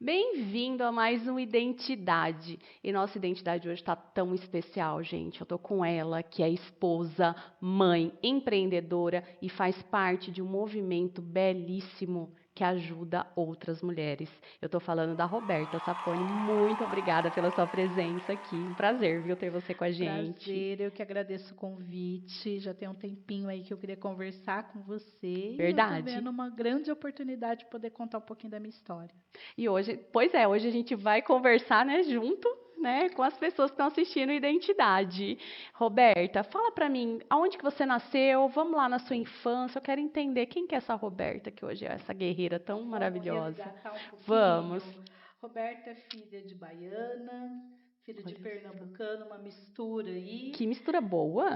Bem-vindo a mais um Identidade. E nossa identidade hoje está tão especial, gente. Eu tô com ela, que é esposa, mãe, empreendedora e faz parte de um movimento belíssimo que ajuda outras mulheres. Eu tô falando da Roberta Saponi. Muito obrigada pela sua presença aqui. Um prazer, viu, ter você com a gente. Prazer, eu que agradeço o convite. Já tem um tempinho aí que eu queria conversar com você. E eu tô Verdade. vendo uma grande oportunidade de poder contar um pouquinho da minha história. E hoje, hoje a gente vai conversar, né, junto, né, com as pessoas que estão assistindo Identidade. Roberta, fala pra mim, aonde que você nasceu? Vamos lá na sua infância. Eu quero entender quem que é essa Roberta, que hoje é essa guerreira tão Vamos maravilhosa. resgatar um pouquinho. Vamos. Roberta é filha de baiana, filha de Olha pernambucano, uma mistura aí. que mistura boa.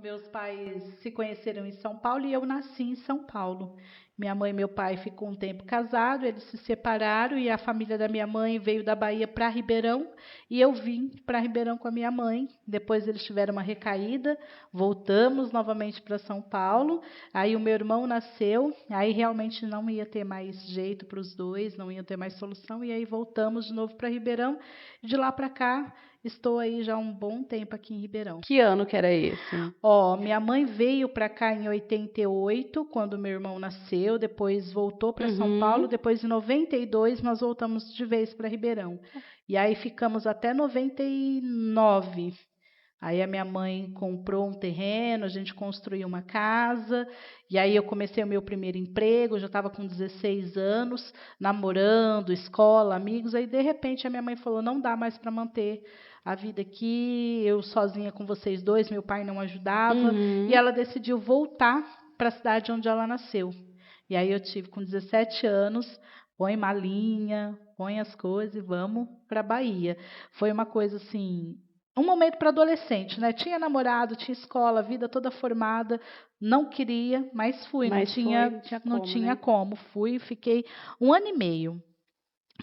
Meus pais se conheceram em São Paulo e eu nasci em São Paulo. Minha mãe e meu pai ficou um tempo casados, eles se separaram e a família da minha mãe veio da Bahia para Ribeirão e eu vim para Ribeirão com a minha mãe. Depois eles tiveram uma recaída, voltamos novamente para São Paulo. Aí o meu irmão nasceu, aí realmente não ia ter mais jeito para os dois, não ia ter mais solução e aí voltamos de novo para Ribeirão. De lá para cá, estou aí já há um bom tempo aqui em Ribeirão. Que ano que era esse? Minha mãe veio para cá em 88, quando meu irmão nasceu, depois voltou para São Paulo, depois em 92 nós voltamos de vez para Ribeirão. E aí ficamos até 99. Aí a minha mãe comprou um terreno, a gente construiu uma casa, e aí eu comecei o meu primeiro emprego, eu já estava com 16 anos, namorando, escola, amigos, aí de repente a minha mãe falou, não dá mais para manter a vida aqui, eu sozinha com vocês dois, meu pai não ajudava, e ela decidiu voltar para a cidade onde ela nasceu. E aí eu tive com 17 anos, põe malinha, põe as coisas e vamos para a Bahia. Foi uma coisa assim, um momento para adolescente, né? Tinha namorado, tinha escola, vida toda formada, não queria, mas fui, Mas foi, não tinha não como, tinha né? como. Fui, fiquei 1 ano e meio.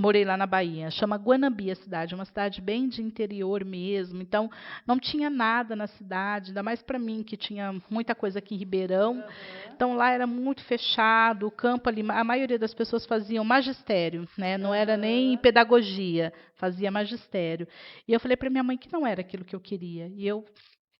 Morei lá na Bahia, chama Guanabi a cidade, uma cidade bem de interior mesmo, então não tinha nada na cidade, ainda mais para mim que tinha muita coisa aqui em Ribeirão, então lá era muito fechado, o campo ali, a maioria das pessoas faziam magistério, né? Não era nem pedagogia, fazia magistério. E eu falei para minha mãe que não era aquilo que eu queria, e eu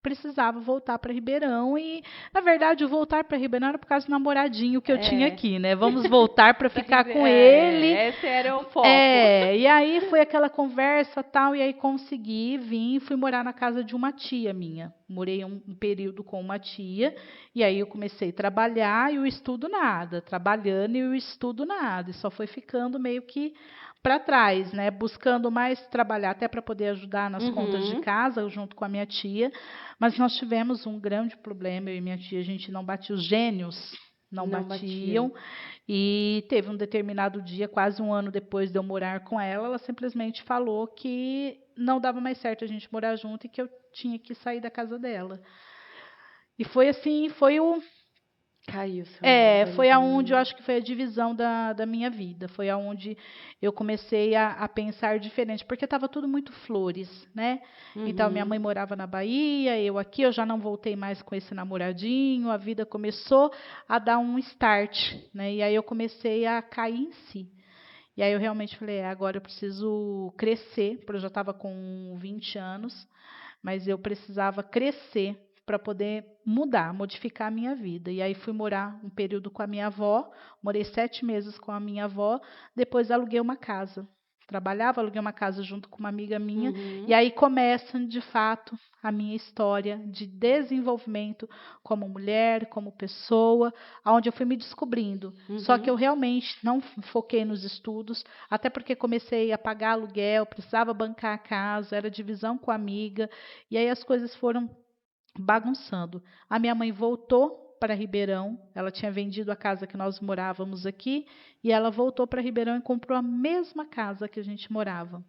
precisava voltar para Ribeirão e, na verdade, o voltar para Ribeirão era por causa do namoradinho que eu tinha aqui, né? Vamos voltar para ficar com ele. Esse era o foco. E aí foi aquela conversa tal, e aí consegui vir e fui morar na casa de uma tia minha. Morei um período com uma tia, e aí eu comecei a trabalhar e o estudo nada, trabalhando e o estudo nada, e só foi ficando meio que para trás, né? Buscando mais trabalhar até para poder ajudar nas contas de casa, junto com a minha tia, mas nós tivemos um grande problema, eu e minha tia, a gente não batia, os gênios não batiam. E teve um determinado dia, quase 1 ano depois de eu morar com ela, ela simplesmente falou que não dava mais certo a gente morar junto e que eu tinha que sair da casa dela. E foi assim, Caiu seu mundo foi ali. aonde eu acho que foi a divisão da minha vida. Foi aonde eu comecei a pensar diferente, porque estava tudo muito flores, né? Então, minha mãe morava na Bahia, eu aqui, eu já não voltei mais com esse namoradinho, a vida começou a dar um start, né? E aí eu comecei a cair em si. E aí eu realmente falei, agora eu preciso crescer, porque eu já estava com 20 anos, mas eu precisava crescer para poder mudar, modificar a minha vida. E aí fui morar um período com a minha avó, morei 7 meses com a minha avó, depois aluguei uma casa. Trabalhava, aluguei uma casa junto com uma amiga minha, e aí começa, de fato, a minha história de desenvolvimento como mulher, como pessoa, onde eu fui me descobrindo. Só que eu realmente não foquei nos estudos, até porque comecei a pagar aluguel, precisava bancar a casa, era divisão com a amiga, e aí as coisas foram bagunçando. A minha mãe voltou para Ribeirão, ela tinha vendido a casa que nós morávamos aqui, e ela voltou para Ribeirão e comprou a mesma casa que a gente morava.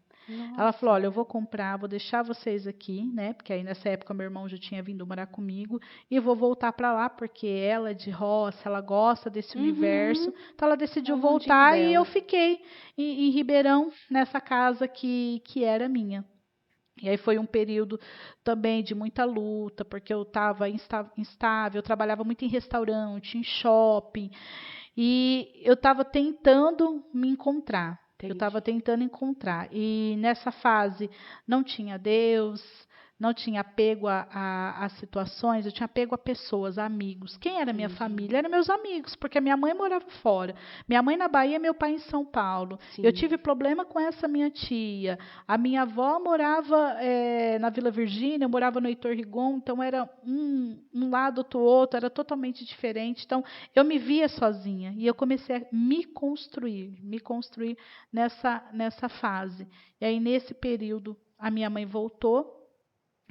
Ela falou, olha, eu vou comprar, vou deixar vocês aqui, né? Porque aí nessa época meu irmão já tinha vindo morar comigo, e vou voltar para lá, porque ela é de roça, ela gosta desse universo. Então ela decidiu voltar e eu fiquei em Ribeirão, nessa casa que era minha. E aí foi um período também de muita luta, porque eu estava instável, eu trabalhava muito em restaurante, em shopping, E eu estava tentando me encontrar. Eu Entendi. estava tentando encontrar. E nessa fase não tinha Deus, não tinha apego a situações, eu tinha apego a pessoas, a amigos. Quem era minha Entendi. família? Eram meus amigos, porque a minha mãe morava fora. Minha mãe na Bahia, meu pai em São Paulo. Eu Sim. tive problema com essa minha tia. A minha avó morava na Vila Virgínia, eu morava no Heitor Rigon, então era um lado do outro, era totalmente diferente. Então, eu me via sozinha e eu comecei a me construir nessa fase. E aí, nesse período, a minha mãe voltou,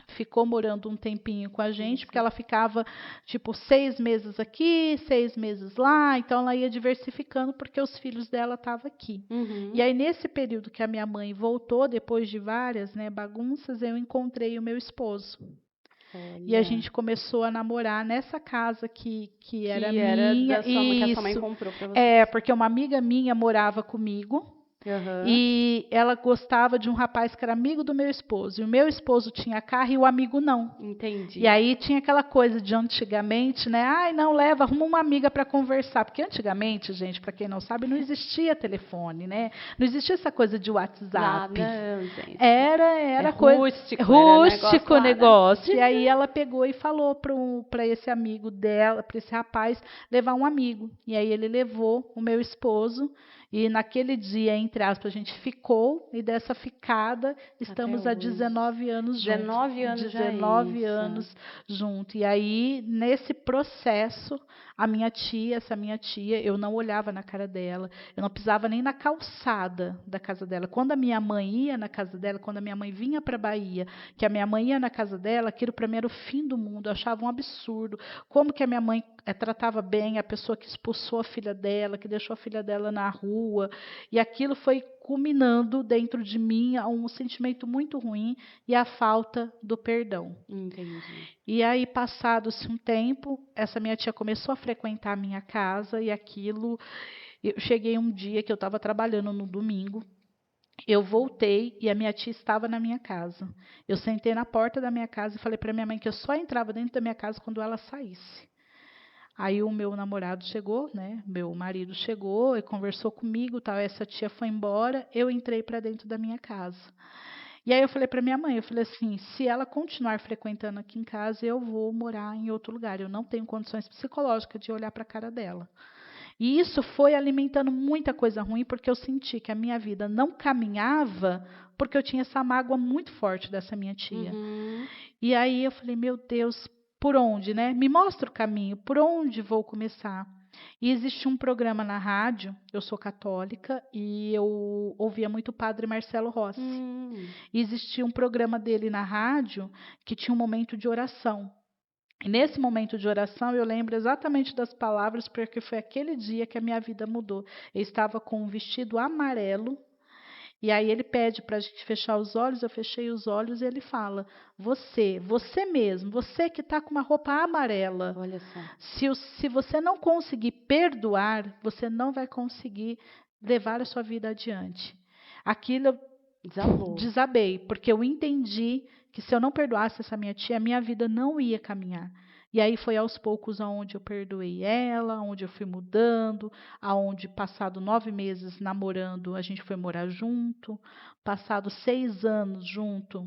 ficou morando um tempinho com a Olha gente, porque só. ela ficava tipo 6 meses aqui, 6 meses lá, então ela ia diversificando porque os filhos dela estavam aqui. E Uhum. aí, nesse período que a minha mãe voltou, depois de várias, né, bagunças, eu encontrei o meu esposo. E a Olha. gente começou a namorar nessa casa que era Que era minha. que a sua mãe Isso. comprou para vocês. É, porque uma amiga minha morava comigo. Aham. E ela gostava de um rapaz que era amigo do meu esposo. E o meu esposo tinha carro e o amigo não. E Entendi. aí tinha aquela coisa de antigamente, né? Ai, não, leva, arruma uma amiga para conversar. Porque antigamente, gente, para quem não sabe, não existia telefone, né? Não existia essa coisa de Ah, WhatsApp. não, gente. É Era coisa rústico, era negócio rústico o lá, né? negócio. E aí ela pegou e falou para esse amigo dela, para esse rapaz, levar um amigo. E aí ele levou o meu esposo. E naquele dia, entre aspas, a gente ficou. E dessa ficada, Até estamos há hoje. 19 anos juntos. 19 anos já é 19 isso. anos junto. E aí, nesse processo, essa minha tia, eu não olhava na cara dela, eu não pisava nem na calçada da casa dela. Quando a minha mãe ia na casa dela, quando a minha mãe vinha para a Bahia, que a minha mãe ia na casa dela, aquilo para mim era o fim do mundo, eu achava um absurdo. Como que a minha mãe tratava bem a pessoa que expulsou a filha dela, que deixou a filha dela na rua, e aquilo foi culminando dentro de mim a um sentimento muito ruim e a falta do perdão. Entendi. E aí, passado-se um tempo, essa minha tia começou a frequentar a minha casa e aquilo. Eu cheguei um dia que eu estava trabalhando no domingo, eu voltei e a minha tia estava na minha casa. Eu sentei na porta da minha casa e falei para minha mãe que eu só entrava dentro da minha casa quando ela saísse. Aí o meu namorado chegou, né? Meu marido chegou e conversou comigo, tal. Essa tia foi embora, eu entrei para dentro da minha casa. E aí eu falei para minha mãe, eu falei assim, se ela continuar frequentando aqui em casa, eu vou morar em outro lugar. Eu não tenho condições psicológicas de olhar para a cara dela. E isso foi alimentando muita coisa ruim, porque eu senti que a minha vida não caminhava, porque eu tinha essa mágoa muito forte dessa minha tia. Uhum. E aí eu falei, meu Deus, por onde, né? Me mostra o caminho, por onde vou começar? E existe um programa na rádio, eu sou católica, e eu ouvia muito o padre Marcelo Rossi. E existia um programa dele na rádio que tinha um momento de oração. E nesse momento de oração, eu lembro exatamente das palavras, porque foi aquele dia que a minha vida mudou. Eu estava com um vestido amarelo, e aí ele pede para a gente fechar os olhos, eu fechei os olhos e ele fala: você mesmo, você que está com uma roupa amarela, Olha só. se você não conseguir perdoar, você não vai conseguir levar a sua vida adiante. Aquilo eu Desabou. desabei, porque eu entendi que se eu não perdoasse essa minha tia, a minha vida não ia caminhar. E aí foi aos poucos aonde eu perdoei ela, aonde eu fui mudando, aonde passado 9 meses namorando, a gente foi morar junto, passado 6 anos junto,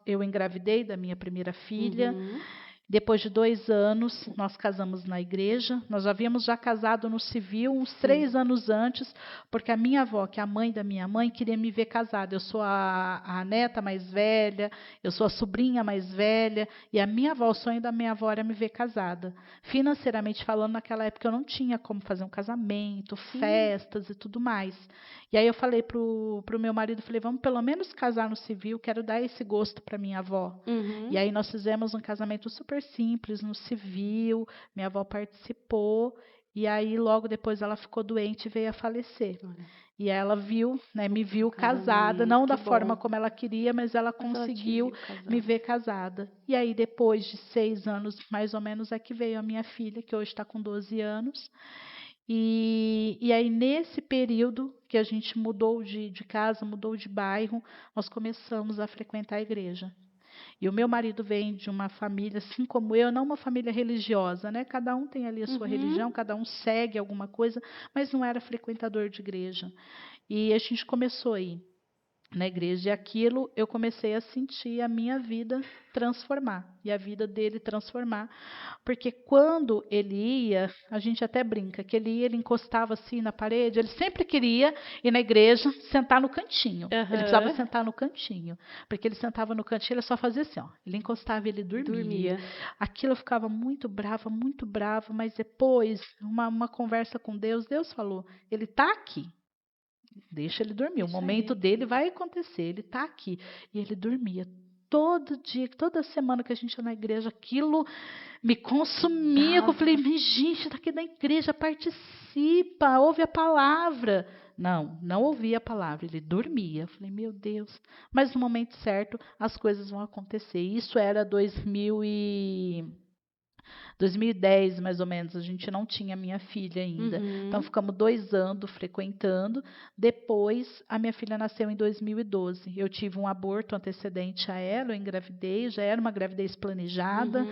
eu engravidei da minha primeira filha. Uhum. Depois de 2 anos, nós casamos na igreja. Nós havíamos já casado no civil uns Sim. 3 anos antes, porque a minha avó, que é a mãe da minha mãe, queria me ver casada. Eu sou a neta mais velha, eu sou a sobrinha mais velha, e a minha avó, o sonho da minha avó era me ver casada. Financeiramente falando, naquela época eu não tinha como fazer um casamento, Sim. festas e tudo mais. E aí eu falei pro meu marido, falei, vamos pelo menos casar no civil, quero dar esse gosto para minha avó. Uhum. E aí nós fizemos um casamento super simples, no civil, minha avó participou, e aí logo depois ela ficou doente e veio a falecer. Olha. E ela viu, né, me viu casada, Casamento, não que da forma bom. como ela queria, mas ela Mas ela te conseguiu viu me casada. ver casada. E aí depois de 6 anos, mais ou menos, é que veio a minha filha, que hoje está com 12 anos. E aí, nesse período que a gente mudou de casa, mudou de bairro, nós começamos a frequentar a igreja. E o meu marido vem de uma família, assim como eu, não uma família religiosa, né? Cada um tem ali a sua religião, cada um segue alguma coisa, mas não era frequentador de igreja. E a gente começou aí na igreja, e aquilo eu comecei a sentir a minha vida transformar e a vida dele transformar, porque quando ele ia, a gente até brinca que ele encostava assim na parede, ele sempre queria ir na igreja sentar no cantinho, ele precisava sentar no cantinho, porque ele sentava no cantinho, ele só fazia assim, ó, ele encostava e ele dormia. Aquilo eu ficava muito brava, mas depois, uma conversa com Deus, Deus falou, ele está aqui. Deixa ele dormir. O momento dele vai acontecer. Ele está aqui. E ele dormia. Todo dia, toda semana que a gente ia na igreja, aquilo me consumia. Eu falei, gente, está aqui na igreja, participa, ouve a palavra. Não ouvia a palavra, ele dormia. Eu falei, meu Deus. Mas no momento certo, as coisas vão acontecer. Isso era 2010, mais ou menos, a gente não tinha minha filha ainda. Então, ficamos 2 anos frequentando. Depois, a minha filha nasceu em 2012. Eu tive um aborto antecedente a ela, eu engravidei, já era uma gravidez planejada.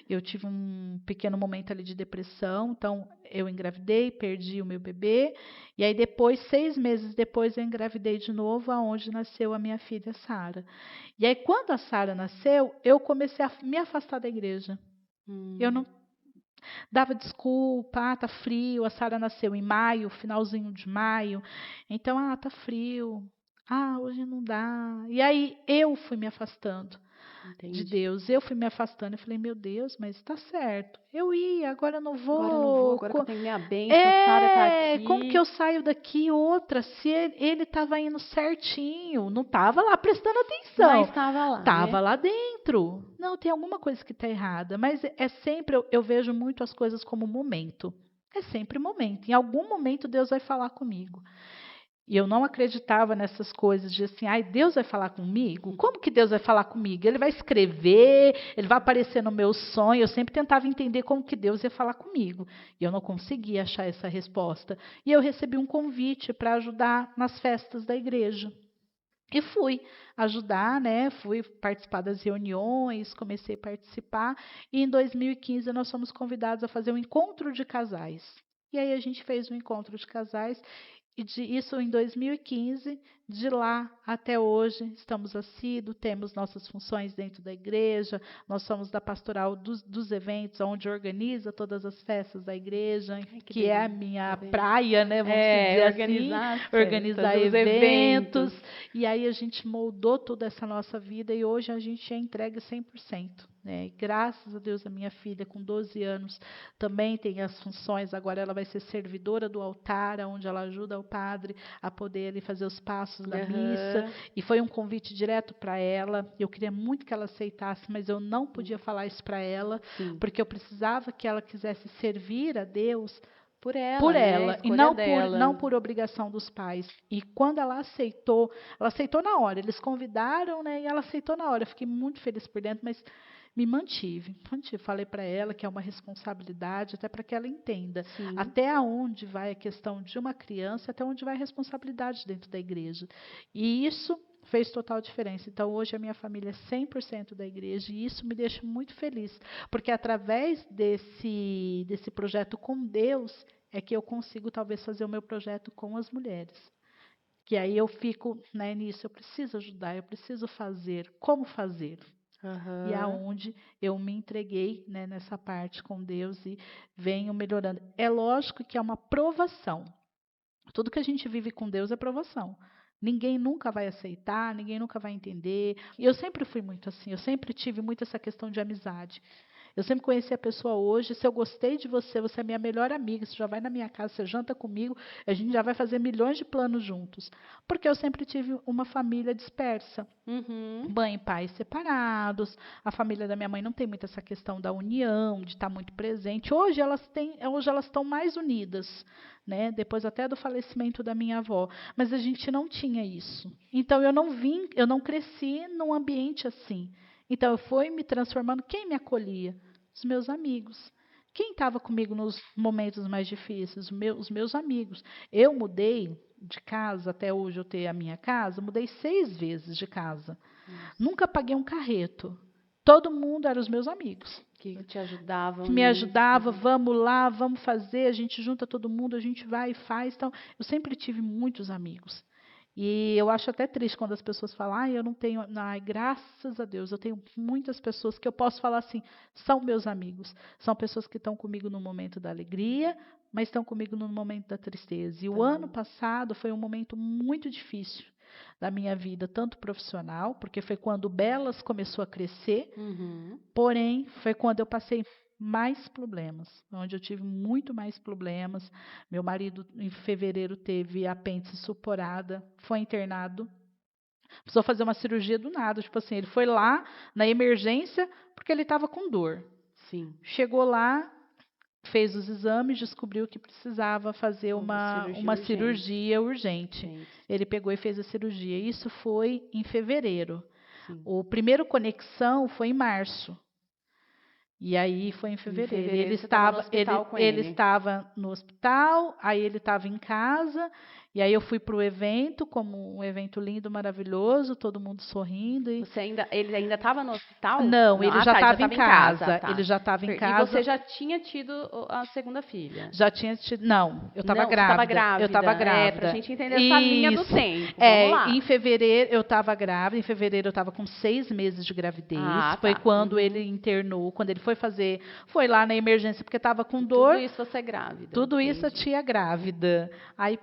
Eu tive um pequeno momento ali de depressão, então eu engravidei, perdi o meu bebê. E aí, depois, 6 meses depois, eu engravidei de novo, aonde nasceu a minha filha, Sara. E aí, quando a Sara nasceu, eu comecei a me afastar da igreja. Eu não dava desculpa, tá frio, a Sara nasceu em maio, finalzinho de maio, então, tá frio, hoje não dá. E aí eu fui me afastando de Deus, eu fui me afastando, eu falei, meu Deus, mas está certo, eu ia, agora eu não vou. Agora que eu tenho minha bênção, a Sara tá aqui. Como que eu saio daqui? Outra, se ele estava indo certinho, não estava lá prestando atenção. Mas estava lá, estava lá dentro. Não, tem alguma coisa que está errada, mas é sempre, eu vejo muito as coisas como momento. É sempre momento. Em algum momento Deus vai falar comigo. E eu não acreditava nessas coisas de assim, Deus vai falar comigo? Como que Deus vai falar comigo? Ele vai escrever, ele vai aparecer no meu sonho. Eu sempre tentava entender como que Deus ia falar comigo. E eu não conseguia achar essa resposta. E eu recebi um convite para ajudar nas festas da igreja. E fui ajudar, né? Fui participar das reuniões, comecei a participar. E em 2015 nós fomos convidados a fazer um encontro de casais. E aí a gente fez um encontro de casais. E isso em 2015, de lá até hoje, estamos assíduos, temos nossas funções dentro da igreja, nós somos da pastoral dos eventos, onde organiza todas as festas da igreja, que é a minha praia, né? Vamos dizer assim, organizar eventos. E aí a gente moldou toda essa nossa vida e hoje a gente é entregue 100%. Né? Graças a Deus, a minha filha, com 12 anos, também tem as funções. Agora ela vai ser servidora do altar, onde ela ajuda o padre a poder ali, fazer os passos da missa. E foi um convite direto para ela. Eu queria muito que ela aceitasse, mas eu não podia falar isso para ela, porque eu precisava que ela quisesse servir a Deus por ela, né? E não por obrigação dos pais. E quando ela aceitou na hora. Eles convidaram, né? E ela aceitou na hora. Eu fiquei muito feliz por dentro, mas me mantive. Falei para ela que é uma responsabilidade, até para que ela entenda até onde vai a questão de uma criança, até onde vai a responsabilidade dentro da igreja. E isso fez total diferença. Então, hoje a minha família é 100% da igreja e isso me deixa muito feliz, porque através desse projeto com Deus é que eu consigo talvez fazer o meu projeto com as mulheres. Que aí eu fico, né, nisso, eu preciso ajudar, eu preciso fazer, como fazer? E aonde eu me entreguei, né, nessa parte com Deus e venho melhorando. É lógico que é uma provação. Tudo que a gente vive com Deus é provação. Ninguém nunca vai aceitar, ninguém nunca vai entender. E eu sempre fui muito assim, eu sempre tive muito essa questão de amizade. Eu sempre conheci a pessoa hoje, se eu gostei de você, você é minha melhor amiga, você já vai na minha casa, você janta comigo, a gente já vai fazer milhões de planos juntos. Porque eu sempre tive uma família dispersa. Mãe e pai separados, a família da minha mãe não tem muito essa questão da união, de estar muito presente. Hoje elas estão mais unidas, né? Depois até do falecimento da minha avó. Mas a gente não tinha isso. Então eu não cresci num ambiente assim. Então eu fui me transformando. Quem me acolhia? Os meus amigos. Quem estava comigo nos momentos mais difíceis? Os meus amigos. Eu mudei de casa, até hoje eu ter a minha casa, mudei 6 vezes de casa. Nunca paguei um carreto. Todo mundo eram os meus amigos. Que te ajudavam. Que me ajudava, vamos lá, vamos fazer, a gente junta todo mundo, a gente vai e faz. Então, eu sempre tive muitos amigos. E eu acho até triste quando as pessoas falam, eu não tenho. Ai, graças a Deus, eu tenho muitas pessoas que eu posso falar assim, são meus amigos. São pessoas que estão comigo no momento da alegria, mas estão comigo no momento da tristeza. E o ano passado foi um momento muito difícil da minha vida, tanto profissional, porque foi quando o Belas começou a crescer, porém, foi quando eu passei mais problemas, onde eu tive muito mais problemas. Meu marido, em fevereiro, teve apêndice supurada, foi internado, precisou fazer uma cirurgia do nada, tipo assim, ele foi lá na emergência porque ele estava com dor. Sim. Chegou lá, fez os exames, descobriu que precisava fazer uma cirurgia urgente. Ele pegou e fez a cirurgia. Isso foi em fevereiro. Sim. O primeiro conexão foi em março. E aí foi em fevereiro. Ele estava no hospital, aí ele estava em casa, e aí eu fui para o evento, como um evento lindo, maravilhoso, todo mundo sorrindo. E... Ele ainda estava no hospital? Não, ele já estava em casa. Tá. Ele já estava em casa. E você já tinha tido a segunda filha? Já tinha tido. Não, eu estava grávida. Eu estava grávida. Para a gente entender essa linha do tempo. Vamos lá. Em fevereiro eu estava grávida. Em fevereiro eu estava com 6 meses de gravidez. Foi quando ele internou, quando ele foi lá na emergência porque estava com dor. Tudo isso você grávida. Tudo isso a tia grávida. Aí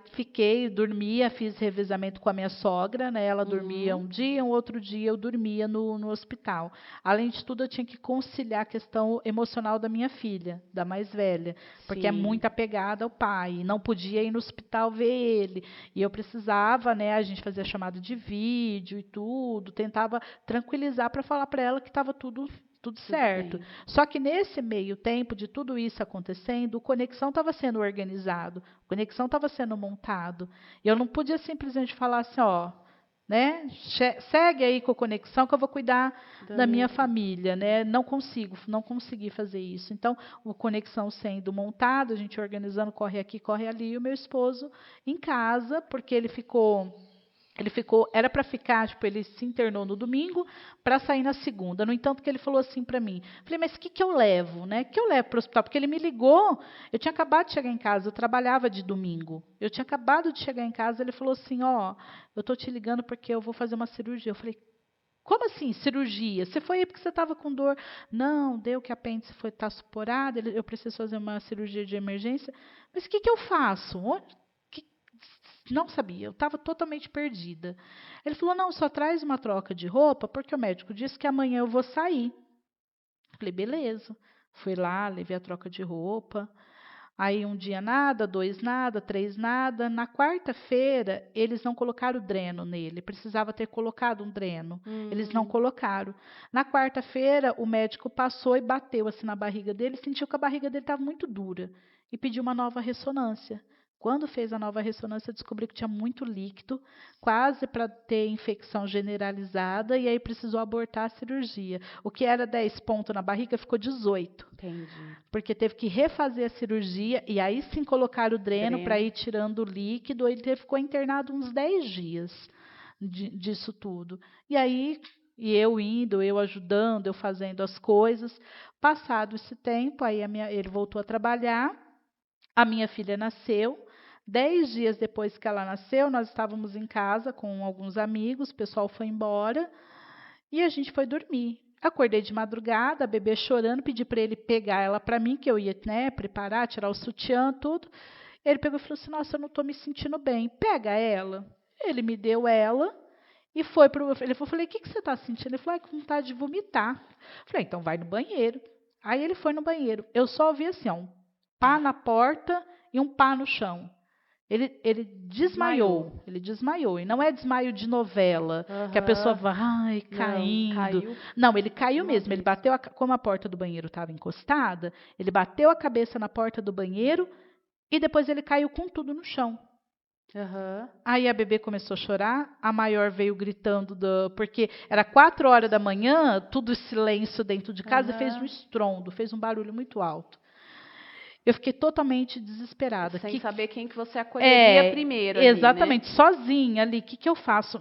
dormia, fiz revezamento com a minha sogra, né? Ela dormia um dia, um outro dia eu dormia no hospital. Além de tudo, eu tinha que conciliar a questão emocional da minha filha, da mais velha, porque é muito apegada ao pai, não podia ir no hospital ver ele. E eu precisava, né? A gente fazia chamada de vídeo e tudo, tentava tranquilizar para falar para ela que estava tudo certo. Bem. Só que nesse meio tempo de tudo isso acontecendo, o Conexão estava sendo organizado, o Conexão estava sendo montado. Eu não podia simplesmente falar assim, né? Segue aí com a Conexão que eu vou cuidar da minha família, né? Não consegui fazer isso. Então, o Conexão sendo montado, a gente organizando, corre aqui, corre ali, e o meu esposo em casa, porque ele era para ficar, ele se internou no domingo para sair na segunda. No entanto, que ele falou assim para mim, falei, mas o que eu levo, né? O que eu levo para o hospital? Porque ele me ligou, eu tinha acabado de chegar em casa, eu trabalhava de domingo. Eu tinha acabado de chegar em casa, ele falou assim, eu estou te ligando porque eu vou fazer uma cirurgia. Eu falei, como assim, cirurgia? Você foi aí porque você estava com dor? Não, deu que a apêndice está supurada, eu preciso fazer uma cirurgia de emergência. Mas o que eu faço? Não sabia, eu estava totalmente perdida. Ele falou, não, só traz uma troca de roupa, porque o médico disse que amanhã eu vou sair. Falei, beleza. Fui lá, levei a troca de roupa. Aí um dia nada, 2 nada, 3 nada. Na quarta-feira, eles não colocaram dreno nele. Precisava ter colocado um dreno. Eles não colocaram. Na quarta-feira, o médico passou e bateu assim na barriga dele, sentiu que a barriga dele estava muito dura e pediu uma nova ressonância. Quando fez a nova ressonância, descobriu que tinha muito líquido, quase para ter infecção generalizada, e aí precisou abortar a cirurgia. O que era 10 pontos na barriga ficou 18. Entendi. Porque teve que refazer a cirurgia, e aí sim colocar o dreno para ir tirando o líquido. Ele ficou internado uns 10 dias disso tudo. E aí, eu indo, eu ajudando, eu fazendo as coisas. Passado esse tempo, aí ele voltou a trabalhar, a minha filha nasceu. 10 dias depois que ela nasceu, nós estávamos em casa com alguns amigos, o pessoal foi embora e a gente foi dormir. Acordei de madrugada, a bebê chorando, pedi para ele pegar ela para mim, que eu ia, né, preparar, tirar o sutiã, tudo. Ele pegou e falou assim, nossa, eu não estou me sentindo bem, pega ela. Ele me deu ela e foi para o... Eu falei, o que você está sentindo? Ele falou, com vontade de vomitar. Eu falei, então vai no banheiro. Aí ele foi no banheiro. Eu só ouvi assim, um pá na porta e um pá no chão. Ele desmaiou. Ele desmaiou. E não é desmaio de novela, que a pessoa vai caindo. Não, ele caiu mesmo. Ele bateu, como a porta do banheiro estava encostada, ele bateu a cabeça na porta do banheiro e depois ele caiu com tudo no chão. Aí a bebê começou a chorar, a maior veio gritando, porque era 4 horas da manhã, tudo silêncio dentro de casa, e fez um estrondo, fez um barulho muito alto. Eu fiquei totalmente desesperada. Sem saber quem que você acolheria primeiro ali, exatamente, né? sozinha ali. O que eu faço?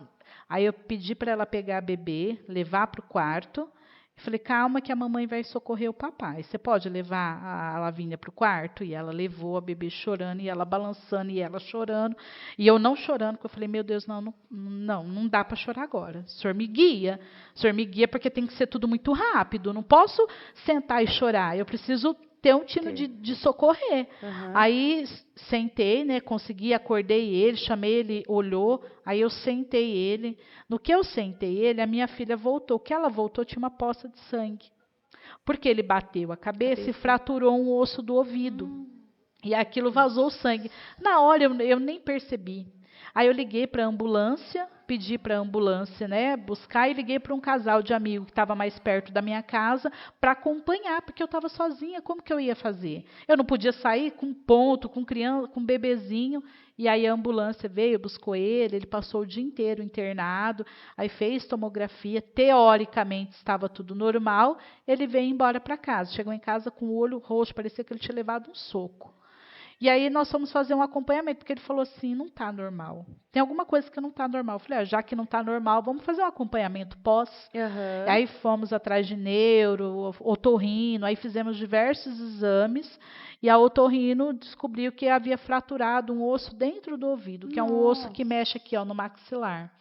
Aí eu pedi para ela pegar a bebê, levar para o quarto. Falei, calma que a mamãe vai socorrer o papai. Você pode levar a Lavínia para o quarto? E ela levou a bebê chorando, e ela balançando, e ela chorando. E eu não chorando, porque eu falei, meu Deus, não dá para chorar agora. O senhor me guia. O senhor me guia porque tem que ser tudo muito rápido. Eu não posso sentar e chorar. Eu preciso ter um tino de socorrer. Aí sentei, né? Consegui, acordei ele, chamei ele, olhou. Aí eu sentei ele. No que eu sentei ele, a minha filha voltou. O que ela voltou tinha uma poça de sangue. Porque ele bateu a cabeça e fraturou um osso do ouvido. E aquilo vazou sangue. Na hora eu nem percebi. Aí eu liguei para a ambulância, pedi para a ambulância, né, buscar, e liguei para um casal de amigo que estava mais perto da minha casa para acompanhar, porque eu estava sozinha, como que eu ia fazer? Eu não podia sair com ponto, com criança, com bebezinho. E aí a ambulância veio, buscou ele passou o dia inteiro internado, aí fez tomografia, teoricamente estava tudo normal, ele veio embora para casa, chegou em casa com o olho roxo, parecia que ele tinha levado um soco. E aí nós fomos fazer um acompanhamento, porque ele falou assim, não está normal. Tem alguma coisa que não está normal. Eu falei, já que não está normal, vamos fazer um acompanhamento pós. Aí fomos atrás de neuro, otorrino, aí fizemos diversos exames, e a otorrino descobriu que havia fraturado um osso dentro do ouvido, que é um osso que mexe aqui, ó, no maxilar.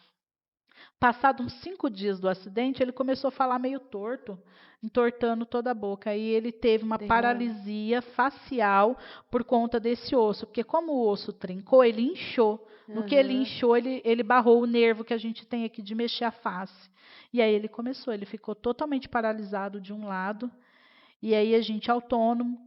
Passado uns 5 dias do acidente, ele começou a falar meio torto, entortando toda a boca. Aí ele teve uma paralisia facial por conta desse osso, porque como o osso trincou, ele inchou. No que ele inchou, ele barrou o nervo que a gente tem aqui de mexer a face. E aí ele ficou totalmente paralisado de um lado, e aí a gente autônomo,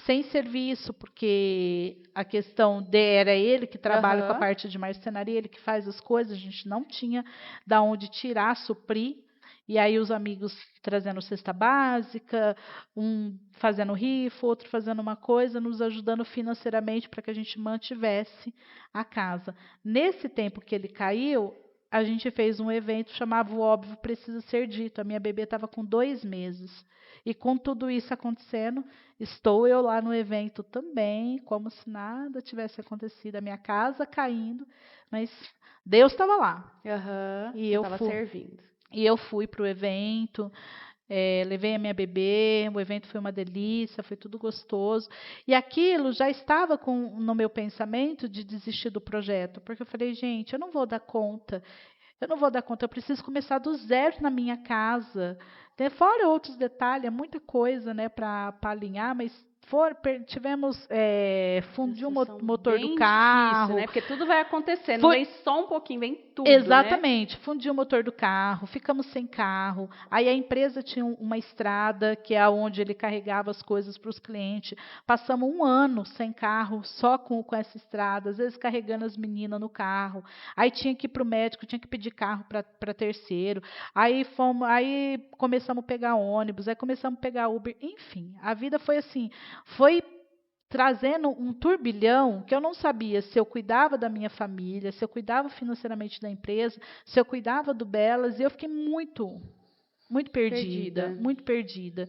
sem serviço, porque a questão era ele que trabalha com a parte de marcenaria, ele que faz as coisas, a gente não tinha da onde tirar, suprir. E aí os amigos trazendo cesta básica, um fazendo rifa, outro fazendo uma coisa, nos ajudando financeiramente para que a gente mantivesse a casa. Nesse tempo que ele caiu, a gente fez um evento chamado O Óbvio Precisa Ser Dito. A minha bebê estava com 2 meses. E com tudo isso acontecendo, estou eu lá no evento também, como se nada tivesse acontecido. A minha casa caindo, mas Deus estava lá. E eu estava servindo. E eu fui para o evento, levei a minha bebê, o evento foi uma delícia, foi tudo gostoso. E aquilo já estava no meu pensamento de desistir do projeto, porque eu falei, gente, eu não vou dar conta. Eu preciso começar do zero na minha casa. Fora outros detalhes, muita coisa, né, para alinhar, mas tivemos fundir o motor do carro. Difícil, né? Porque tudo vai acontecer, não vem só um pouquinho, vem tudo, exatamente, né? Fundir o motor do carro, ficamos sem carro. Aí a empresa tinha uma estrada, que é onde ele carregava as coisas para os clientes. Passamos 1 ano sem carro, só com essa estrada, às vezes carregando as meninas no carro. Aí tinha que ir para o médico, tinha que pedir carro para terceiro. Aí começamos a pegar ônibus, aí começamos a pegar Uber. Enfim, a vida foi assim, foi trazendo um turbilhão que eu não sabia se eu cuidava da minha família, se eu cuidava financeiramente da empresa, se eu cuidava do Belas, e eu fiquei muito perdida.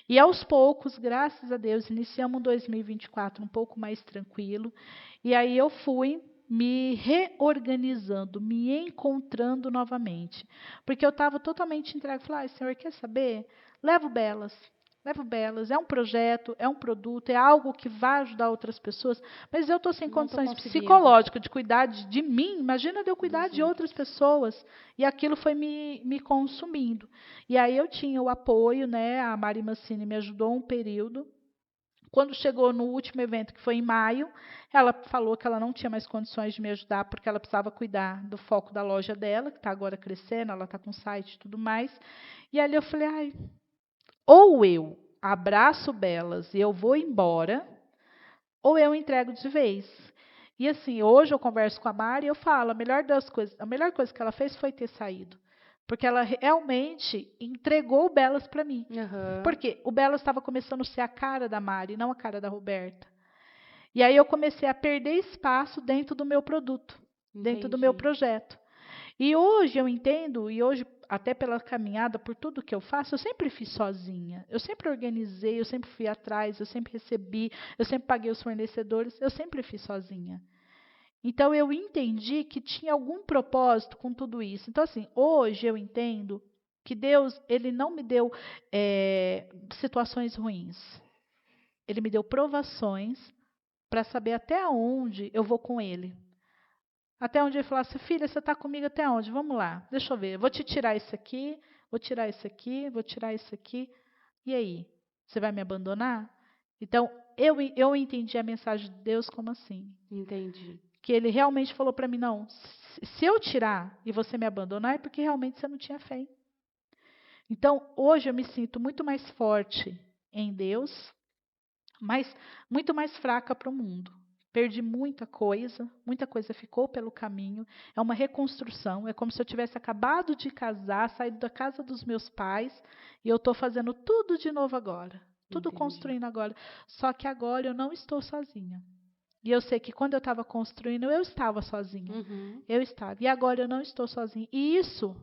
E aos poucos, graças a Deus, iniciamos 2024 um pouco mais tranquilo, e aí eu fui me reorganizando, me encontrando novamente, porque eu estava totalmente entregue. Falei, Senhor, quer saber? Levo Belas, é um projeto, é um produto, é algo que vai ajudar outras pessoas, mas eu estou sem condições psicológicas de cuidar de mim, imagina de eu cuidar de outras pessoas, e aquilo foi me consumindo. E aí eu tinha o apoio, né, a Mari Mancini me ajudou um período. Quando chegou no último evento, que foi em maio, ela falou que ela não tinha mais condições de me ajudar, porque ela precisava cuidar do foco da loja dela, que está agora crescendo, ela está com site e tudo mais. E ali eu falei, ou eu abraço Belas e eu vou embora, ou eu entrego de vez. E assim, hoje eu converso com a Mari e eu falo, a melhor coisa que ela fez foi ter saído. Porque ela realmente entregou o Belas para mim. Porque o Belas estava começando a ser a cara da Mari, não a cara da Roberta. E aí eu comecei a perder espaço dentro do meu produto, dentro do meu projeto. E hoje eu entendo, e hoje até pela caminhada, por tudo que eu faço, eu sempre fiz sozinha. Eu sempre organizei, eu sempre fui atrás, eu sempre recebi, eu sempre paguei os fornecedores, eu sempre fiz sozinha. Então, eu entendi que tinha algum propósito com tudo isso. Então, assim, hoje eu entendo que Deus, ele não me deu situações ruins. Ele me deu provações para saber até onde eu vou com ele. Até onde ele falasse, filha, você está comigo até onde? Vamos lá, deixa eu ver. Eu vou te tirar isso aqui, vou tirar isso aqui, vou tirar isso aqui. E aí? Você vai me abandonar? Então, eu entendi a mensagem de Deus como assim. Entendi. Que ele realmente falou para mim, não, se eu tirar e você me abandonar, é porque realmente você não tinha fé. Então, hoje eu me sinto muito mais forte em Deus, mas muito mais fraca para o mundo. Perdi muita coisa ficou pelo caminho. É uma reconstrução, é como se eu tivesse acabado de casar, saído da casa dos meus pais, e eu estou fazendo tudo de novo agora. Tudo Entendi. construindo agora. Só que agora eu não estou sozinha. E eu sei que quando eu estava construindo, eu estava sozinha. Uhum. Eu estava. E agora eu não estou sozinha. E isso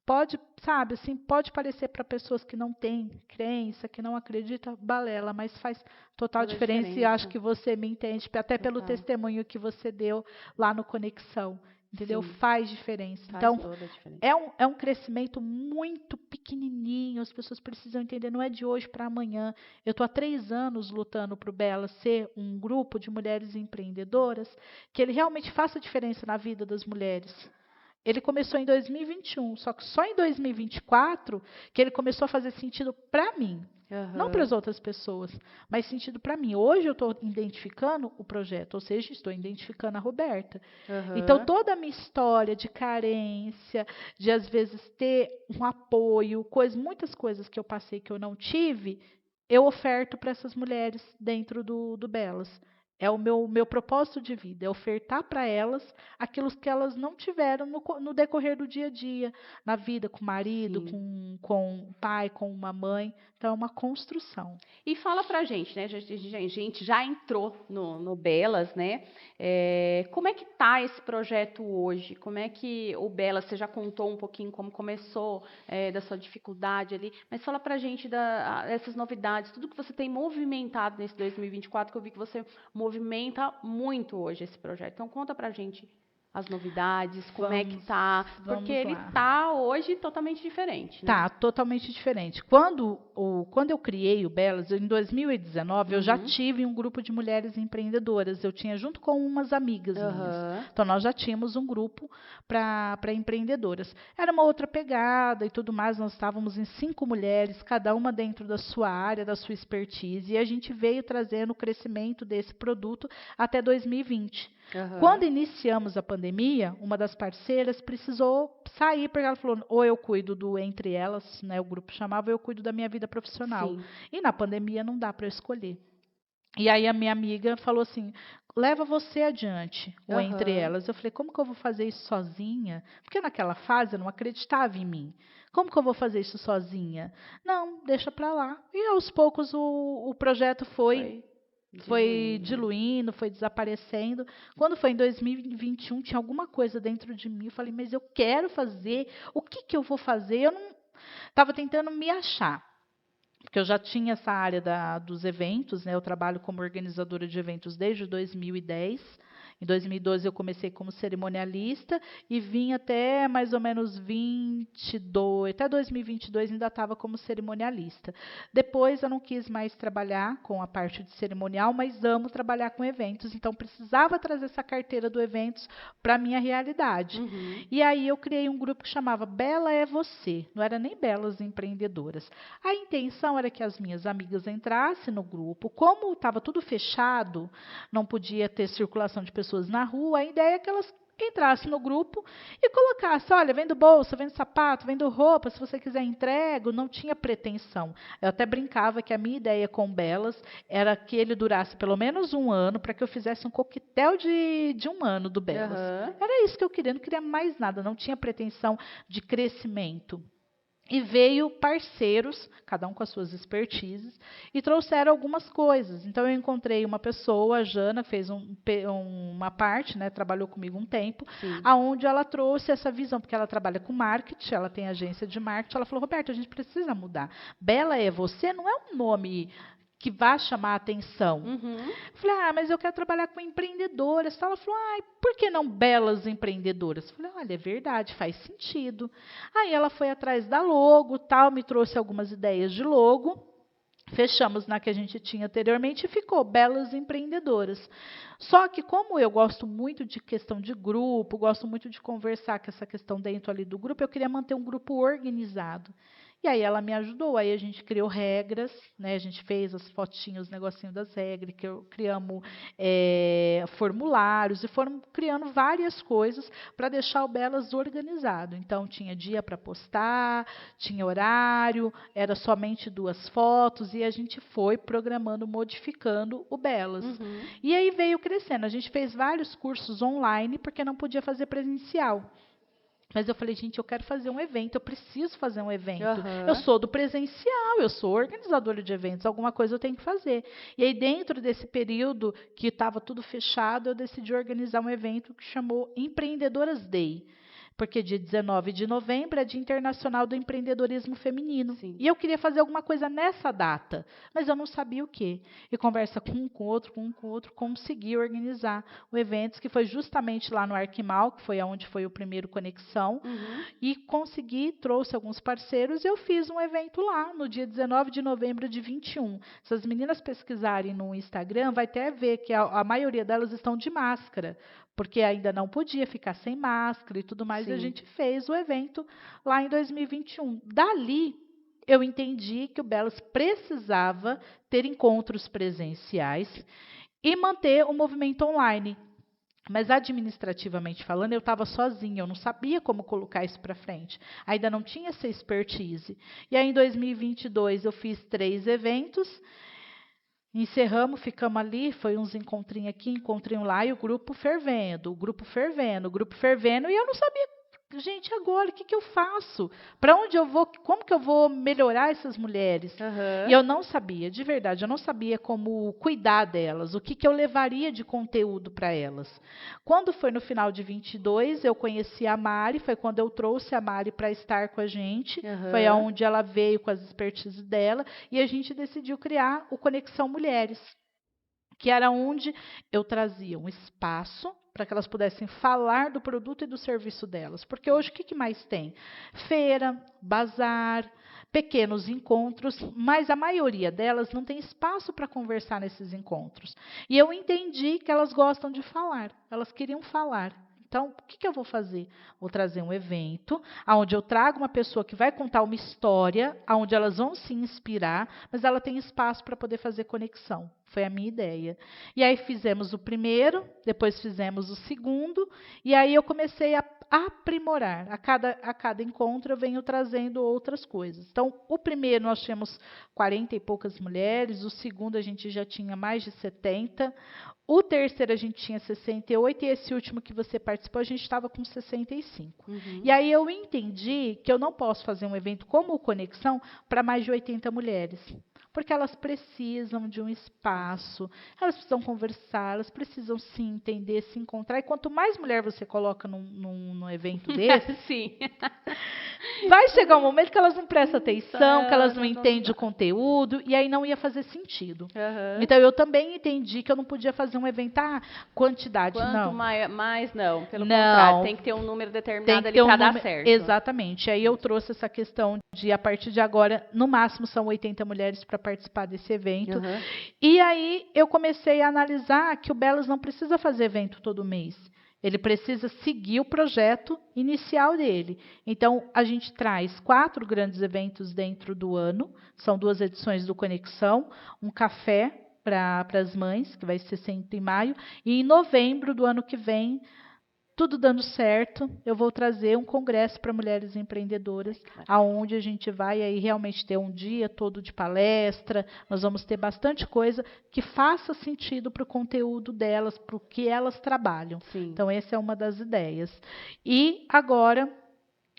pode, sabe, assim, pode parecer para pessoas que não têm crença, que não acreditam, balela, mas faz total Toda a diferença. E acho diferença. que você me entende, até pelo Total. testemunho que você deu lá no Conexão. Entendeu? Sim, Faz diferença. faz Então, toda a diferença. é um crescimento muito pequenininho, as pessoas precisam entender, não é de hoje para amanhã. Eu estou há 3 anos lutando para o Bela ser um grupo de mulheres empreendedoras, que ele realmente faça diferença na vida das mulheres. Ele começou em 2021, só que só em 2024 que ele começou a fazer sentido para mim. Não para as outras pessoas, mas sentido para mim. Hoje eu estou identificando o projeto, ou seja, estou identificando a Roberta. Então, toda a minha história de carência, de às vezes ter um apoio, muitas coisas que eu passei que eu não tive, eu oferto para essas mulheres dentro do Belas. É o meu propósito de vida, é ofertar para elas aquilo que elas não tiveram no decorrer do dia a dia, na vida com o marido, Sim. com o pai, com uma mãe. Então, é uma construção. E fala pra gente, né? A gente já entrou no Belas, né? Como é que tá esse projeto hoje? Como é que o Belas, você já contou um pouquinho como começou, da sua dificuldade ali, mas fala pra gente dessas novidades, tudo que você tem movimentado nesse 2024, que eu vi que você movimenta muito hoje esse projeto. Então conta pra gente as novidades, como é que tá, porque Vamos ele lá. tá hoje totalmente diferente, né? Tá, totalmente diferente. Quando eu criei o Belas, em 2019, eu já tive um grupo de mulheres empreendedoras. Eu tinha junto com umas amigas minhas. Então, nós já tínhamos um grupo para empreendedoras. Era uma outra pegada e tudo mais. Nós estávamos em 5 mulheres, cada uma dentro da sua área, da sua expertise. E a gente veio trazendo o crescimento desse produto até 2020. Quando iniciamos a pandemia, uma das parceiras precisou sair, porque ela falou, ou eu cuido do entre elas, né, o grupo chamava, ou eu cuido da minha vida profissional. Sim. E na pandemia não dá para escolher. E aí a minha amiga falou assim, leva você adiante, o entre elas. Eu falei, como que eu vou fazer isso sozinha? Porque naquela fase eu não acreditava em mim. Como que eu vou fazer isso sozinha? Não, deixa para lá. E aos poucos o projeto foi diluindo, foi desaparecendo. Quando foi em 2021, tinha alguma coisa dentro de mim. Eu falei, mas eu quero fazer. O que eu vou fazer? Eu não estava tentando me achar. Porque eu já tinha essa área dos eventos, né? Eu trabalho como organizadora de eventos desde 2010. Em 2012 eu comecei como cerimonialista e vim até mais ou menos 22, até 2022 ainda estava como cerimonialista. Depois eu não quis mais trabalhar com a parte de cerimonial, mas amo trabalhar com eventos, então precisava trazer essa carteira do eventos para a minha realidade. E aí eu criei um grupo que chamava Bela é Você, não era nem Belas Empreendedoras. A intenção era que as minhas amigas entrassem no grupo, como estava tudo fechado, não podia ter circulação de pessoas na rua, a ideia é que elas entrassem no grupo e colocassem, olha, vendo bolsa, vendo sapato, vendo roupa, se você quiser entrego, não tinha pretensão. Eu até brincava que a minha ideia com Belas era que ele durasse pelo menos 1 ano, para que eu fizesse um coquetel de 1 ano do Belas. Era isso que eu queria, não queria mais nada, não tinha pretensão de crescimento. E veio parceiros, cada um com as suas expertises, e trouxeram algumas coisas. Então, eu encontrei uma pessoa, a Jana, fez uma parte, né, trabalhou comigo um tempo, Sim. aonde ela trouxe essa visão, porque ela trabalha com marketing, ela tem agência de marketing, ela falou, Roberto, a gente precisa mudar. Bela é você, não é um nome que vai chamar a atenção. Uhum. Falei, mas eu quero trabalhar com empreendedoras. Ela falou, por que não belas empreendedoras? Falei, olha, é verdade, faz sentido. Aí ela foi atrás da logo, tal, me trouxe algumas ideias de logo. Fechamos na que a gente tinha anteriormente e ficou Belas Empreendedoras. Só que como eu gosto muito de questão de grupo, gosto muito de conversar com essa questão dentro ali do grupo, eu queria manter um grupo organizado. E aí ela me ajudou, aí a gente criou regras, né? A gente fez as fotinhas, os negocinhos das regras, criamos formulários e foram criando várias coisas para deixar o Belas organizado. Então, tinha dia para postar, tinha horário, era somente 2 fotos e a gente foi programando, modificando o Belas. Uhum. E aí veio crescendo. A gente fez vários cursos online porque não podia fazer presencial. Mas eu falei, gente, eu quero fazer um evento, eu preciso fazer um evento. Uhum. Eu sou do presencial, eu sou organizadora de eventos, alguma coisa eu tenho que fazer. E aí, dentro desse período que estava tudo fechado, eu decidi organizar um evento que chamou Empreendedoras Day. Porque dia 19 de novembro é Dia Internacional do Empreendedorismo Feminino. Sim. E eu queria fazer alguma coisa nessa data, mas eu não sabia o quê. E conversa com um com o outro, consegui organizar o evento, que foi justamente lá no Arquimal, que foi onde foi o primeiro Conexão. Uhum. E consegui, trouxe alguns parceiros e eu fiz um evento lá, no dia 19 de novembro de 21. Se as meninas pesquisarem no Instagram, vai até ver que a maioria delas estão de máscara, porque ainda não podia ficar sem máscara e tudo mais, Sim. e a gente fez o evento lá em 2021. Dali, eu entendi que o Belas precisava ter encontros presenciais e manter o movimento online. Mas administrativamente falando, eu estava sozinha, eu não sabia como colocar isso para frente. Ainda não tinha essa expertise. E aí, em 2022, eu fiz 3 eventos. Encerramos, ficamos ali, foi uns encontrinhos aqui, encontrinho lá, e o grupo fervendo, e eu não sabia, gente, agora, o que eu faço? Para onde eu vou? Como que eu vou melhorar essas mulheres? Uhum. E eu não sabia, de verdade, eu não sabia como cuidar delas, o que eu levaria de conteúdo para elas. Quando foi no final de 22, eu conheci a Mari, foi quando eu trouxe a Mari para estar com a gente, foi aonde ela veio com as expertises dela, e a gente decidiu criar o Conexão Mulheres, que era onde eu trazia um espaço para que elas pudessem falar do produto e do serviço delas. Porque hoje o que mais tem? Feira, bazar, pequenos encontros, mas a maioria delas não tem espaço para conversar nesses encontros. E eu entendi que elas gostam de falar, elas queriam falar. Então, o que eu vou fazer? Vou trazer um evento onde eu trago uma pessoa que vai contar uma história, onde elas vão se inspirar, mas ela tem espaço para poder fazer conexão. Foi a minha ideia. E aí fizemos o primeiro, depois fizemos o segundo, e aí eu comecei a aprimorar. A cada encontro eu venho trazendo outras coisas. Então, o primeiro nós tínhamos 40 e poucas mulheres, o segundo a gente já tinha mais de 70, o terceiro a gente tinha 68 e esse último que você participou a gente estava com 65. Uhum. E aí eu entendi que eu não posso fazer um evento como o Conexão para mais de 80 mulheres. Porque elas precisam de um espaço, elas precisam conversar, elas precisam se entender, se encontrar. E quanto mais mulher você coloca num evento desse, Sim. vai chegar um momento que elas não prestam atenção, que elas não entendem o conteúdo, e aí não ia fazer sentido. Uhum. Então, eu também entendi que eu não podia fazer um evento, quantidade, Quanto não. mais não, pelo Não. contrário, tem que ter um número Tem determinado que ali ter para um dar número. certo. Exatamente. Aí eu trouxe essa questão de, a partir de agora, no máximo são 80 mulheres para participar desse evento. Uhum. E aí eu comecei a analisar que o Belas não precisa fazer evento todo mês. Ele precisa seguir o projeto inicial dele. Então, a gente traz 4 grandes eventos dentro do ano. São 2 edições do Conexão, um café para as mães, que vai ser sempre em maio. E em novembro do ano que vem, tudo dando certo, eu vou trazer um congresso para mulheres empreendedoras, aonde a gente vai aí realmente ter um dia todo de palestra, nós vamos ter bastante coisa que faça sentido para o conteúdo delas, para o que elas trabalham. Sim. Então, essa é uma das ideias. E agora,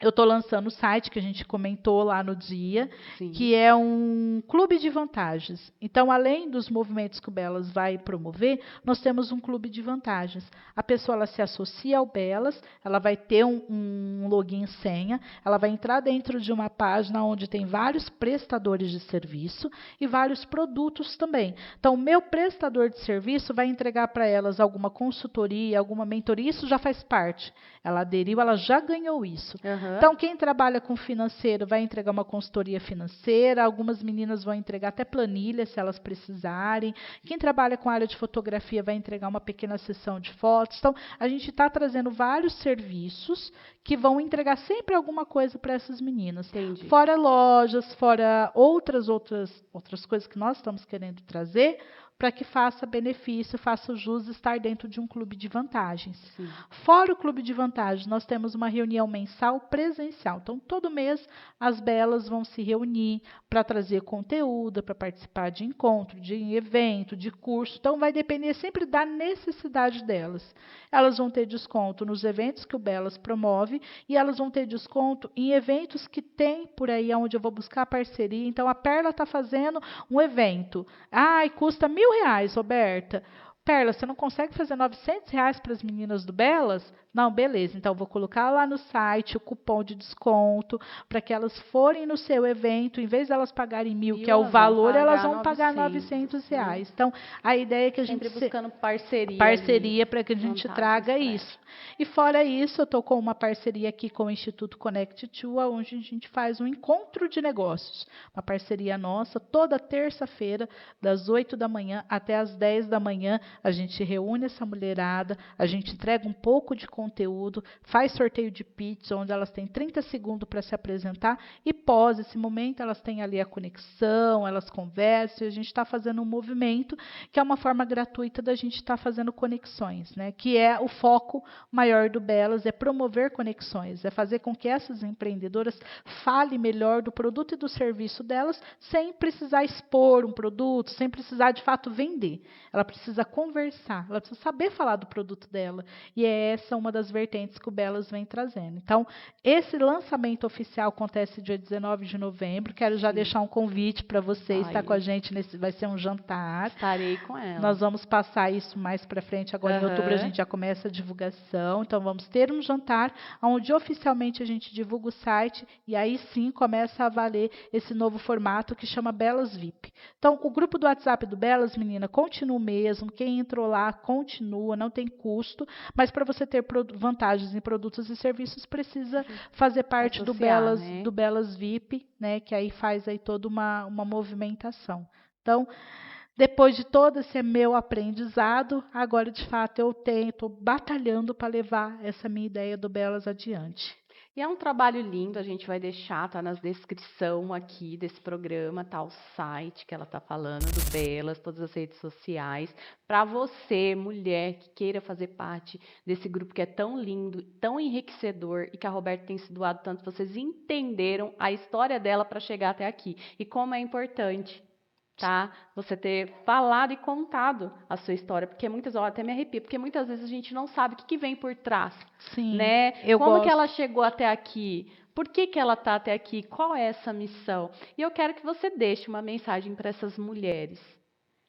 eu estou lançando o site que a gente comentou lá no dia, Sim. que é um clube de vantagens. Então, além dos movimentos que o Belas vai promover, nós temos um clube de vantagens. A pessoa ela se associa ao Belas, ela vai ter um login e senha, ela vai entrar dentro de uma página onde tem vários prestadores de serviço e vários produtos também. Então, o meu prestador de serviço vai entregar para elas alguma consultoria, alguma mentoria, isso já faz parte. Ela aderiu, ela já ganhou isso. Então, quem trabalha com financeiro vai entregar uma consultoria financeira, algumas meninas vão entregar até planilha, se elas precisarem. Quem trabalha com a área de fotografia vai entregar uma pequena sessão de fotos. Então, a gente está trazendo vários serviços que vão entregar sempre alguma coisa para essas meninas. Entendi. Fora lojas, fora outras coisas que nós estamos querendo trazer, para que faça benefício, faça jus estar dentro de um clube de vantagens. Sim. Fora o clube de vantagens, nós temos uma reunião mensal presencial. Então, todo mês, as belas vão se reunir para trazer conteúdo, para participar de encontro, de evento, de curso. Então, vai depender sempre da necessidade delas. Elas vão ter desconto nos eventos que o Belas promove e elas vão ter desconto em eventos que tem por aí onde eu vou buscar parceria. Então, a Perla está fazendo um evento. Ai, custa R$1.000, Roberta. Perla, você não consegue fazer R$900 para as meninas do Belas? Não, beleza. Então, eu vou colocar lá no site o cupom de desconto para que elas forem no seu evento, em vez de elas pagarem 1.000, que é o valor, elas vão pagar R$900. Então, a ideia é que a gente sempre buscando parceria para que a gente traga isso. E fora isso, eu estou com uma parceria aqui com o Instituto Connect To, onde a gente faz um encontro de negócios. Uma parceria nossa, toda terça-feira, das 8 da manhã até as 10 da manhã, a gente reúne essa mulherada, a gente entrega um pouco de conteúdo, faz sorteio de pizza, onde elas têm 30 segundos para se apresentar e pós esse momento elas têm ali a conexão, elas conversam e a gente está fazendo um movimento que é uma forma gratuita da gente estar fazendo conexões, né? Que é o foco maior do Belas, é promover conexões, é fazer com que essas empreendedoras falem melhor do produto e do serviço delas sem precisar expor um produto, sem precisar de fato vender. Ela precisa conversar, ela precisa saber falar do produto dela. E é essa uma das vertentes que o Belas vem trazendo. Então, esse lançamento oficial acontece dia 19 de novembro. Quero já deixar um convite para você estar com a gente nesse, vai ser um jantar. Estarei com ela. Nós vamos passar isso mais para frente. Agora em outubro a gente já começa a divulgação. Então, vamos ter um jantar onde oficialmente a gente divulga o site e aí sim começa a valer esse novo formato que chama Belas VIP. Então, o grupo do WhatsApp do Belas, menina, continua o mesmo. Quem entrou lá continua, não tem custo, mas para você ter vantagens em produtos e serviços precisa fazer parte do Belas, né? Do Belas VIP, né? Que aí faz aí toda uma movimentação. Então, depois de todo esse meu aprendizado, agora de fato eu estou batalhando para levar essa minha ideia do Belas adiante. E é um trabalho lindo, a gente vai deixar, tá na descrição aqui desse programa, tá o site que ela tá falando, do Belas, todas as redes sociais, para você, mulher, que queira fazer parte desse grupo que é tão lindo, tão enriquecedor e que a Roberta tem se doado tanto, vocês entenderam a história dela para chegar até aqui e como é importante, tá? Você ter falado e contado a sua história, porque muitas vezes, até me arrepio, porque muitas vezes a gente não sabe o que vem por trás. Sim, né? Como que ela chegou até aqui? Por que ela está até aqui? Qual é essa missão? E eu quero que você deixe uma mensagem para essas mulheres.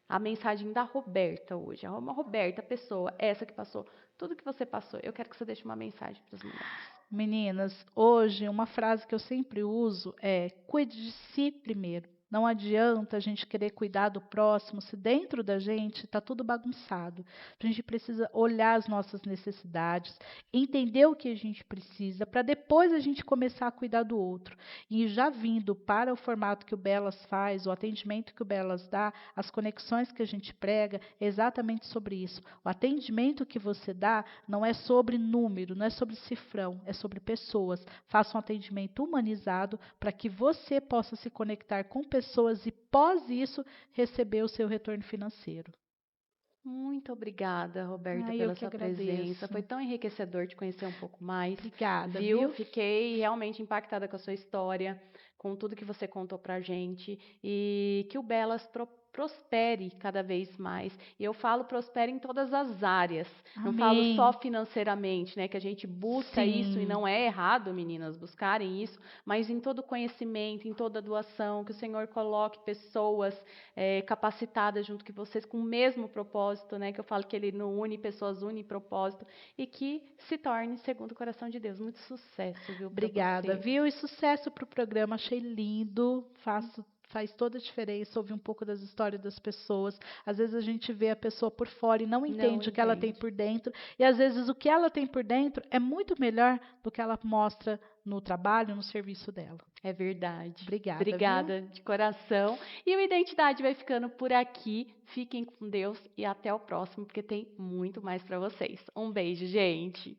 A mensagem da Roberta hoje. Uma Roberta, pessoa, essa que passou tudo que você passou. Eu quero que você deixe uma mensagem para as mulheres. Meninas, hoje uma frase que eu sempre uso é: cuide de si primeiro. Não adianta a gente querer cuidar do próximo se dentro da gente está tudo bagunçado. A gente precisa olhar as nossas necessidades, entender o que a gente precisa, para depois a gente começar a cuidar do outro. E já vindo para o formato que o Belas faz, o atendimento que o Belas dá, as conexões que a gente prega, é exatamente sobre isso. O atendimento que você dá não é sobre número, não é sobre cifrão, é sobre pessoas. Faça um atendimento humanizado para que você possa se conectar com pessoas e, pós isso, receber o seu retorno financeiro. Muito obrigada, Roberta, pela sua presença. Foi tão enriquecedor te conhecer um pouco mais. Obrigada, viu? Fiquei realmente impactada com a sua história, com tudo que você contou pra gente. E que o Belas prospere cada vez mais. E eu falo prospere em todas as áreas. Não falo Amém. só financeiramente, né? Que a gente busca isso e Sim. não é errado, meninas, buscarem isso, mas em todo conhecimento, em toda doação, que o Senhor coloque pessoas capacitadas junto com vocês com o mesmo propósito, né? Que eu falo que Ele não une pessoas, une propósito, e que se torne segundo o coração de Deus. Muito sucesso, viu, para Obrigada, você. viu? E sucesso para o programa, achei lindo. Faz toda a diferença ouvir um pouco das histórias das pessoas. Às vezes a gente vê a pessoa por fora e não Não entende o que ela tem entende. por dentro. E às vezes o que ela tem por dentro é muito melhor do que ela mostra no trabalho, no serviço dela. É verdade. Obrigada, viu? Obrigada de coração. E o Identidade vai ficando por aqui. Fiquem com Deus e até o próximo, porque tem muito mais para vocês. Um beijo, gente.